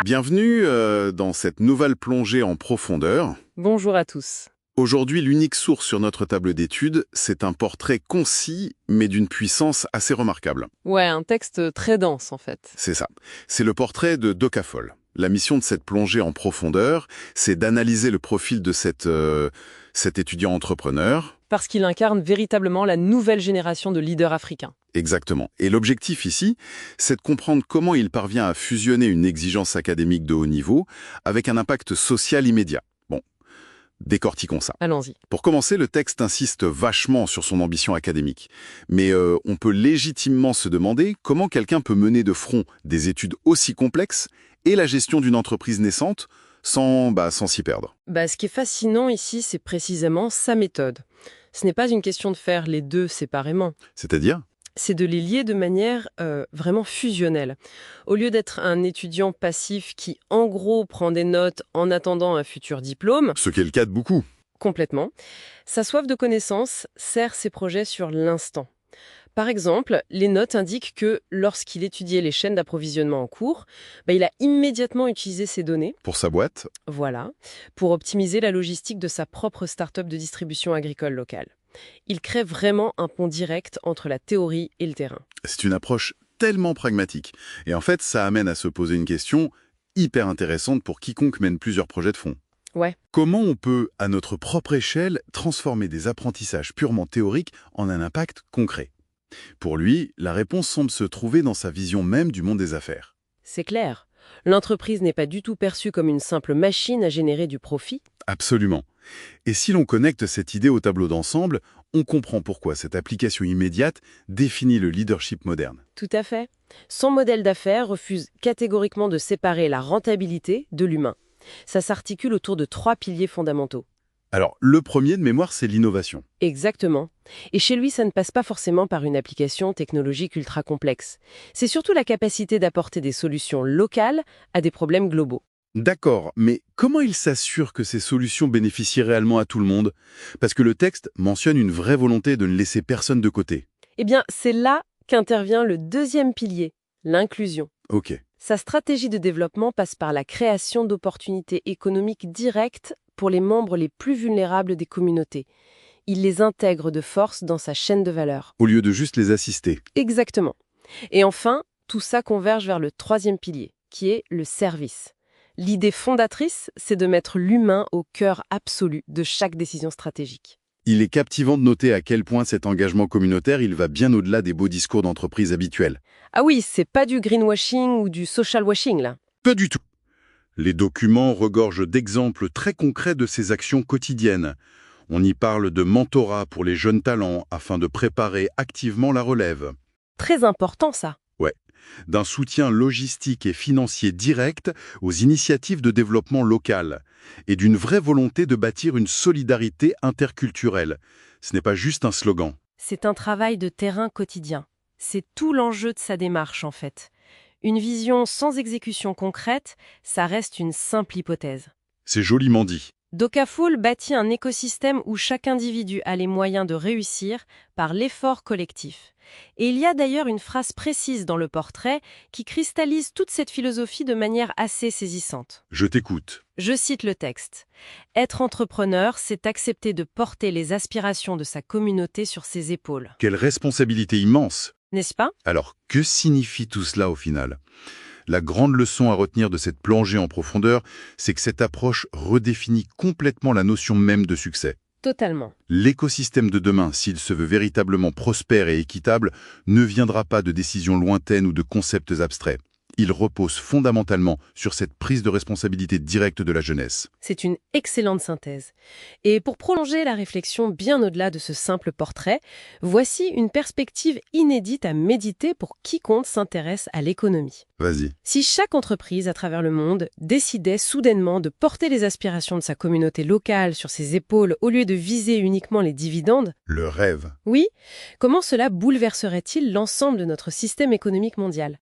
Bienvenue dans cette nouvelle plongée en profondeur. Bonjour à tous. Aujourd'hui, l'unique source sur notre table d'études, c'est un portrait concis, mais d'une puissance assez remarquable. Ouais, un texte très dense en fait. C'est ça. C'est le portrait de Docafol. La mission de cette plongée en profondeur, c'est d'analyser le profil de cet étudiant entrepreneur. Parce qu'il incarne véritablement la nouvelle génération de leaders africains. Exactement. Et l'objectif ici, c'est de comprendre comment il parvient à fusionner une exigence académique de haut niveau avec un impact social immédiat. Bon, décortiquons ça. Allons-y. Pour commencer, le texte insiste vachement sur son ambition académique. Mais on peut légitimement se demander comment quelqu'un peut mener de front des études aussi complexes et la gestion d'une entreprise naissante sans s'y perdre. Ce qui est fascinant ici, c'est précisément sa méthode. Ce n'est pas une question de faire les deux séparément. C'est-à-dire ? C'est de les lier de manière vraiment fusionnelle. Au lieu d'être un étudiant passif qui, en gros, prend des notes en attendant un futur diplôme, Ce qui est le cas de beaucoup. complètement, sa soif de connaissance sert ses projets sur l'instant. Par exemple, les notes indiquent que lorsqu'il étudiait les chaînes d'approvisionnement en cours, il a immédiatement utilisé ces données, Pour sa boîte, voilà, pour optimiser la logistique de sa propre start-up de distribution agricole locale. Il crée vraiment un pont direct entre la théorie et le terrain. c'est une approche tellement pragmatique. Et en fait, ça amène à se poser une question hyper intéressante pour quiconque mène plusieurs projets de fond. Ouais, Comment on peut, à notre propre échelle, transformer des apprentissages purement théoriques en un impact concret ? Pour lui, la réponse semble se trouver dans sa vision même du monde des affaires. c'est clair. L'entreprise n'est pas du tout perçue comme une simple machine à générer du profit. Absolument. Et si l'on connecte cette idée au tableau d'ensemble, on comprend pourquoi cette application immédiate définit le leadership moderne. Tout à fait. Son modèle d'affaires refuse catégoriquement de séparer la rentabilité de l'humain. Ça s'articule autour de 3 piliers fondamentaux. Alors, le premier de mémoire, c'est l'innovation. Exactement. Et chez lui, ça ne passe pas forcément par une application technologique ultra complexe. C'est surtout la capacité d'apporter des solutions locales à des problèmes globaux. D'accord, mais comment il s'assure que ces solutions bénéficient réellement à tout le monde ? Parce que le texte mentionne une vraie volonté de ne laisser personne de côté. Eh bien, c'est là qu'intervient le deuxième pilier, l'inclusion. Ok. Sa stratégie de développement passe par la création d'opportunités économiques directes pour les membres les plus vulnérables des communautés. Il les intègre de force dans sa chaîne de valeur. Au lieu de juste les assister. Exactement. Et enfin, tout ça converge vers le troisième pilier, qui est le service. L'idée fondatrice, c'est de mettre l'humain au cœur absolu de chaque décision stratégique. Il est captivant de noter à quel point cet engagement communautaire, il va bien au-delà des beaux discours d'entreprise habituels. Ah oui, c'est pas du greenwashing ou du social washing, là. Pas du tout. Les documents regorgent d'exemples très concrets de ces actions quotidiennes. On y parle de mentorat pour les jeunes talents afin de préparer activement la relève. Très important, ça. Ouais. D'un soutien logistique et financier direct aux initiatives de développement local et d'une vraie volonté de bâtir une solidarité interculturelle. Ce n'est pas juste un slogan. C'est un travail de terrain quotidien. C'est tout l'enjeu de sa démarche, en fait. Une vision sans exécution concrète, ça reste une simple hypothèse. C'est joliment dit. Docaful bâtit un écosystème où chaque individu a les moyens de réussir par l'effort collectif. Et il y a d'ailleurs une phrase précise dans le portrait qui cristallise toute cette philosophie de manière assez saisissante. Je t'écoute. Je cite le texte. « Être entrepreneur, c'est accepter de porter les aspirations de sa communauté sur ses épaules. Quelle responsabilité immense !» N'est-ce pas ? Alors, que signifie tout cela au final ? La grande leçon à retenir de cette plongée en profondeur, c'est que cette approche redéfinit complètement la notion même de succès. Totalement. L'écosystème de demain, s'il se veut véritablement prospère et équitable, ne viendra pas de décisions lointaines ou de concepts abstraits. Il repose fondamentalement sur cette prise de responsabilité directe de la jeunesse. C'est une excellente synthèse. Et pour prolonger la réflexion bien au-delà de ce simple portrait, voici une perspective inédite à méditer pour quiconque s'intéresse à l'économie. Vas-y. Si chaque entreprise à travers le monde décidait soudainement de porter les aspirations de sa communauté locale sur ses épaules au lieu de viser uniquement les dividendes, Le rêve. oui, comment cela bouleverserait-il l'ensemble de notre système économique mondial ?